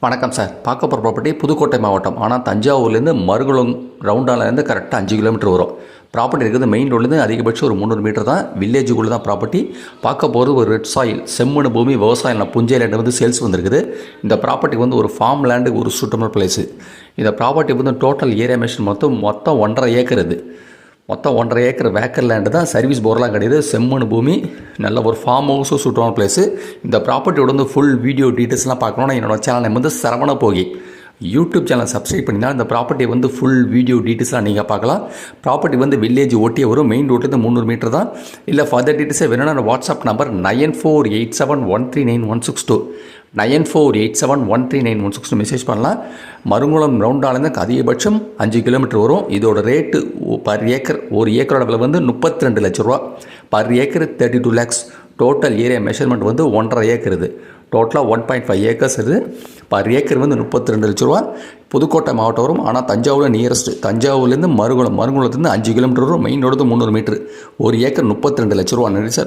வணக்கம் சார். பார்க்க போகிற ப்ராப்பர்ட்டி புதுக்கோட்டை மாவட்டம். ஆனால் தஞ்சாவூர்லேருந்து மருகுளம் ரவுண்டாலேருந்து கரெக்டாக 5 கிலோமீட்டர் வரும். ப்ராப்பர்ட்டி இருக்குது மெயின் ரோட்லேருந்து அதிகபட்சம் ஒரு 300 மீட்டர் தான். வில்லேஜுக்குள்ளே தான் ப்ராப்பர்ட்டி. பார்க்க போகிறது ஒரு ரெட் சாயில் செம்மண் பூமி விவசாயம் புஞ்சை லேண்டு வந்து சேல்ஸ் வந்திருக்குது. இந்த ப்ராப்பர்ட்டி வந்து ஒரு ஃபார்ம் லேண்டுக்கு ஒரு சூட்டபிள் பிளேஸு. இந்த ப்ராப்பர்ட்டி வந்து டோட்டல் ஏரியா மெஷின் மொத்தம் 1.5 ஏக்கர். இது மொத்தம் 1.5 ஏக்கர் வேக்கர் லேண்டு தான். சர்வீஸ் போர்லாம் கிடையாது. செம்மண் பூமி, நல்ல ஒரு ஃபார்ம் ஹவுஸும் சூட்டமான பிளேஸு. இந்த ப்ராப்பர்ட்டியோட வந்து ஃபுல் வீடியோ டீட்டெயில்ஸ்லாம் பார்க்கணுன்னா என்னோடய சேனல் நேம் வந்து சரவண போகி. யூடியூப் சேனல் சப்ஸ்கிரைப் பண்ணிங்கன்னா இந்த ப்ராப்பர்ட்டி வந்து ஃபுல் வீடியோ டீட்டெயில்ஸ்லாம் நீங்கள் பார்க்கலாம். ப்ராப்பர்ட்டி வந்து வில்லேஜ் ஓட்டியே வரும். மெயின் ரோட்லேருந்து 300 மீட்டர் தான். இல்லை ஃபர்தர் டீட்டெயில்ஸே வேணும்னா வாட்ஸ்அப் நம்பர் 9487139162 9487139162 மெசேஜ் பண்ணலாம். மருங்குளம் ரவுண்டாலேருந்து அதிகபட்சம் 5 கிலோமீட்டர் வரும். இதோட ரேட்டு பர் ஏக்கர், ஒரு ஏக்கரோட விலை வந்து 32 லட்ச ரூபா. Per acre 32 lakhs. Total area measurement வந்து 1.5 ஏக்கர். இது டோட்டலாக 1.5 ஏக்கர்ஸ். இது பர் ஏக்கர் வந்து 32 லட்ச ரூபா. புதுக்கோட்டை மாவட்டம் வரும். ஆனால் தஞ்சாவூரில் நியரஸ்ட்டு. தஞ்சாவூர்லேருந்து மருங்குளத்துலேருந்து 5 கிலோமீட்டர் வரும். Main road 300 metre. ஒரு ஏக்கர் 32 லட்ச ரூபா. நன்றி சார்.